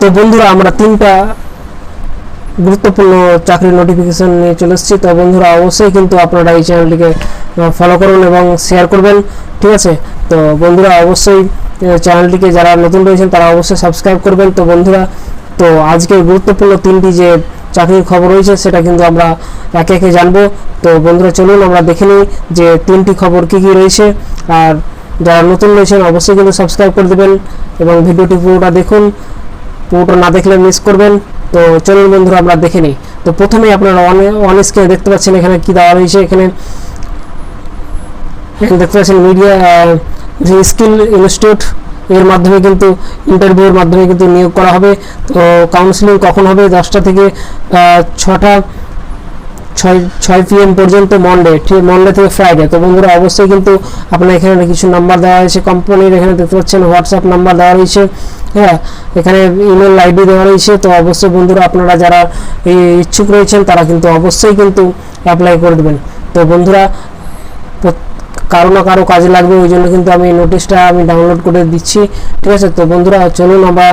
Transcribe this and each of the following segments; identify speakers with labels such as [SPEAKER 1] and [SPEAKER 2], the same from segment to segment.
[SPEAKER 1] তো বন্ধুরা আমরা তিনটা গুরুত্বপূর্ণ চাকরির নোটিফিকেশন নিয়ে চলে এসেছি। তো বন্ধুরা অবশ্যই কিন্তু আপনারা এই চ্যানেলটিকে ফলো করুন এবং শেয়ার করবেন, ঠিক আছে। তো বন্ধুরা অবশ্যই চ্যানেলটিকে যারা নতুন রয়েছেন তারা অবশ্যই সাবস্ক্রাইব করবেন। তো বন্ধুরা তো আজকে গুরুত্বপূর্ণ তিনটি যে চাকরির খবর রয়েছে সেটা কিন্তু আমরা একে একে জানবো। তো বন্ধুরা চলুন আমরা দেখে নিই যে তিনটি খবর কি কি রয়েছে। আর যারা নতুন রয়েছেন অবশ্যই কিন্তু সাবস্ক্রাইব করে দেবেন এবং ভিডিওটি পুরোটা দেখুন, পুরোটা না দেখলে মিস করবেন। তো চলুন বন্ধুরা আমরা দেখে নিই। তো প্রথমেই আপনারা অন স্ক্রিনে দেখতে পাচ্ছেন এখানে কি দেওয়া রয়েছে। এখানে দেখতে পাচ্ছেন মিডিয়া স্কিল ইনস্টিটিউট এর মাধ্যমে কিন্তু ইন্টারভিউর মাধ্যমে কিন্তু নিয়োগ করা হবে। তো কাউন্সিলিং কখন হবে? 10টা থেকে 6 PM পর্যন্ত মন্ডে থেকে ফ্রাইডে। তো বন্ধুরা অবশ্যই কিন্তু আপনার এখানে কিছু নাম্বার দেওয়া হয়েছে কোম্পানির, এখানে দেখতে পাচ্ছেন হোয়াটসঅ্যাপ নাম্বার দেওয়া রয়েছে, হ্যাঁ, এখানে ইমেল আইডি দেওয়া রয়েছে। তো অবশ্যই বন্ধুরা আপনারা যারা এই ইচ্ছুক রয়েছেন তারা কিন্তু অবশ্যই কিন্তু অ্যাপ্লাই করে দেবেন। তো বন্ধুরা কারো না কারো কাজে লাগবে, ওই জন্য কিন্তু আমি নোটিশটা ডাউনলোড করে দিচ্ছি, ঠিক আছে। তো বন্ধুরা চলুন আমরা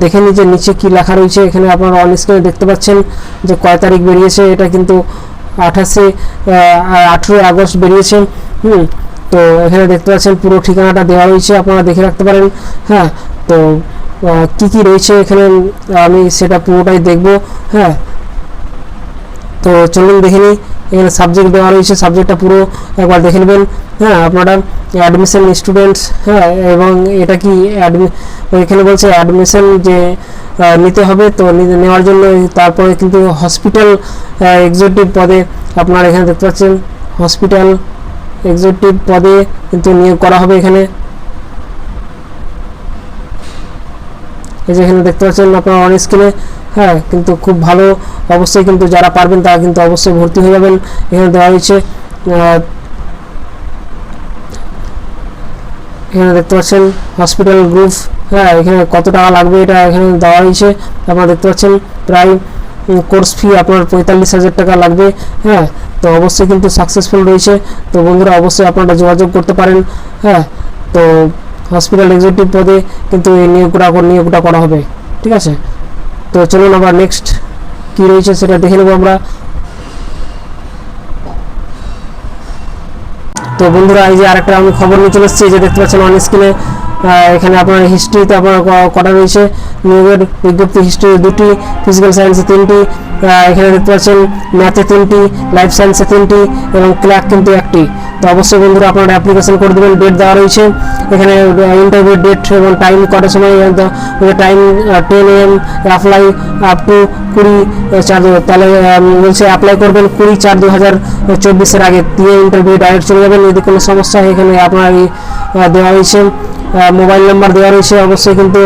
[SPEAKER 1] দেখে নিই যে নিচে কি লেখা রয়েছে। এখানে আপনারা অন স্ক্রিনে দেখতে পাচ্ছেন যে কয় তারিখ বেরিয়েছে। এটা কিন্তু 18 আগস্ট বেরিয়েছে। তো এখানে দেখতে পাচ্ছেন পুরো ঠিকানাটা দেওয়া রয়েছে, আপনারা দেখে রাখতে পারেন। হ্যাঁ, তো কি কি রয়েছে এখানে আমি সেটা পুরোটাই দেখব। হ্যাঁ, তো চলুন দেখে নিই। এখানে সাবজেক্ট দেওয়া রয়েছে, সাবজেক্টটা পুরো একবার দেখে নেবেন। হ্যাঁ, আপনারা অ্যাডমিশন স্টুডেন্টস, হ্যাঁ, এবং এটা কি এখানে বলছে অ্যাডমিশন যে নিতে হবে। তো নেওয়ার জন্য তারপরে কিন্তু হসপিটাল এক্সিকিউটিভ পদে আপনারা এখানে দেখতে পাচ্ছেন হসপিটাল এক্সিকিউটিভ পদে কিন্তু নিয়োগ করা হবে। এখানে এই যে এখানে দেখতে পাচ্ছেন আপনারা অন স্ক্রিনে। হ্যাঁ, কিন্তু খুব ভালো, অবশ্যই কিন্তু যারা পারবেন তারা কিন্তু অবশ্যই ভর্তি হয়ে যাবেন। এখানে দেওয়া হয়েছে, এখানে দেখতে পাচ্ছেন হসপিটাল গ্রুপ, হ্যাঁ, এখানে কত টাকা লাগবে এটা এখানে দেওয়া হয়েছে। আপনারা দেখতে পাচ্ছেন প্রায় কোর্স ফি আপনার 45,000 টাকা লাগবে। হ্যাঁ, তো অবশ্যই কিন্তু সাকসেসফুল রয়েছে। তো বন্ধুরা অবশ্যই আপনারা যোগাযোগ করতে পারেন। হ্যাঁ, তো হসপিটাল এক্সিকিউটিভ পদে কিন্তু এই নিয়োগটা করা হবে, ঠিক আছে। তো চলুন আমরা নেক্সট কি রয়েছে সেটা দেখে নেব আমরা। তো বন্ধুরা এই যে আরেকটা আমি খবর নিয়ে চলে এসেছি, যে দেখতে পাচ্ছেন অন স্ক্রিনে এখানে আপনার হিস্ট্রিতে আপনার কটা রয়েছে নিয়োগের বিজ্ঞপ্তি। হিস্ট্রি 2টি, ফিজিক্যাল সায়েন্সে 3টি, এখানে দেখতে পাচ্ছেন ম্যাথে 3টি, লাইফ সায়েন্সে 3টি এবং ক্লার্ক কিন্তু 1টি। তো অবশ্যই বন্ধুরা আপনারা অ্যাপ্লিকেশন করে দেবেন। ডেট দেওয়া রয়েছে এখানে, ইন্টারভিউ ডেট এবং টাইম কটার সময়, time 10 AM, apply up to 20/4, তাহলে বলছে অ্যাপ্লাই করবেন 20/4/2024 আগে দিয়ে ইন্টারভিউ ডাইরেক্ট চলে যাবেন। যদি কোনো সমস্যা হয় এখানে আপনার দেওয়া হয়েছে মোবাইল নাম্বার দেওয়া রয়েছে, অবশ্যই কিন্তু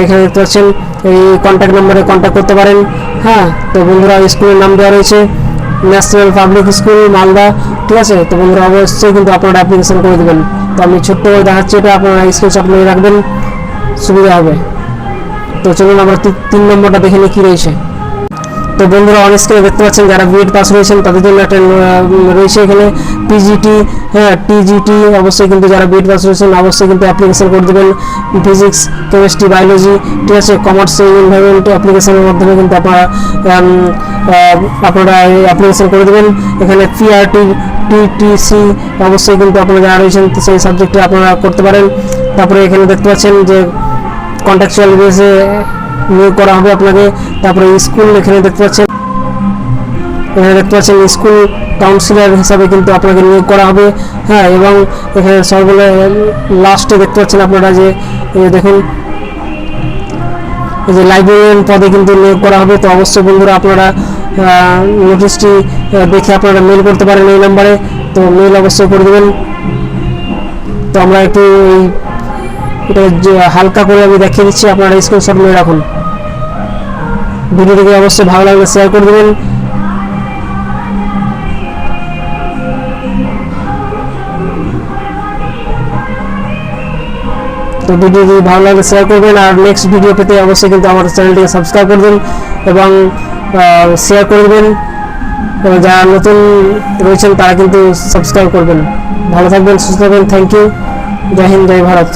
[SPEAKER 1] এখানে দেখতে পাচ্ছেন এই কন্ট্যাক্ট নাম্বারে কন্ট্যাক্ট করতে পারেন। হ্যাঁ, তো বন্ধুরা স্কুলের নাম দেওয়া রয়েছে ন্যাশনাল পাবলিক স্কুল মালদা, ঠিক আছে। তো বন্ধুরা অবশ্যই কিন্তু আপনারা অ্যাপ্লিকেশন করে দেবেন। তো আমি ছোট্ট করে দেখাচ্ছি, এটা আপনারা স্ক্রিনশট নিয়ে রাখবেন, সুবিধা হবে। তো চলুন আমরা 3 নম্বরটা দেখে নিই কী রয়েছে। তো বন্ধুরা অন স্ক্রিনে দেখতে পাচ্ছেন যারা বিএড পাস রয়েছেন তাদের জন্য একটা রয়েছে এখানে পিজিটি, হ্যাঁ, টিজিটি। অবশ্যই কিন্তু যারা বিএড পাস রয়েছেন অবশ্যই কিন্তু অ্যাপ্লিকেশন করে দেবেন। ফিজিক্স, কেমিস্ট্রি, বায়োলজি, ঠিক আছে, কমার্স, এনভায়রনমেন্ট অ্যাপ্লিকেশনের মাধ্যমে কিন্তু আপনারা অ্যাপ্লিকেশন করে দেবেন। এখানে পিআরটি, টিটিসি অবশ্যই কিন্তু আপনারা যারা রয়েছেন সেই সাবজেক্টে আপনারা করতে পারেন। তারপরে এখানে দেখতে পাচ্ছেন যে কন্ট্রাকচুয়াল বেসে নিয়োগ করা হবে আপনাকে। তারপরে স্কুল এখানে দেখতে পাচ্ছেন স্কুল কাউন্সিলর হিসাবে কিন্তু আপনাকে নিয়োগ করা হবে। হ্যাঁ, এবং এখানে সর্বলে লাস্টে দেখতে পাচ্ছেন আপনারা যে দেখুন এই যে লাইব্রেরিয়ান পদে কিন্তু নিয়োগ করা হবে। তো অবশ্যই বন্ধুরা আপনারা নোটিশটি দেখে আপনারা মেল করতে পারেন এই নাম্বারে। তো মেল অবশ্যই করে দেবেন। তো আমরা একটু এটা হালকা করে আমি দেখিয়ে দিচ্ছি, আপনারা স্ক্রিনশট নিয়ে রাখুন। ভিডিওটিকে অবশ্যই ভালো লাগলে শেয়ার করে দেবেন। তো ভিডিও যদি ভালো লাগলে শেয়ার করবেন, আর নেক্সট ভিডিও পেতে অবশ্যই কিন্তু আমার চ্যানেলটিকে সাবস্ক্রাইব করবেন এবং শেয়ার করে দেবেন। এবং যারা নতুন রয়েছেন তারা কিন্তু সাবস্ক্রাইব করবেন। ভালো থাকবেন, সুস্থ থাকবেন। Thank you. জয় হিন্দ, জয় ভারত।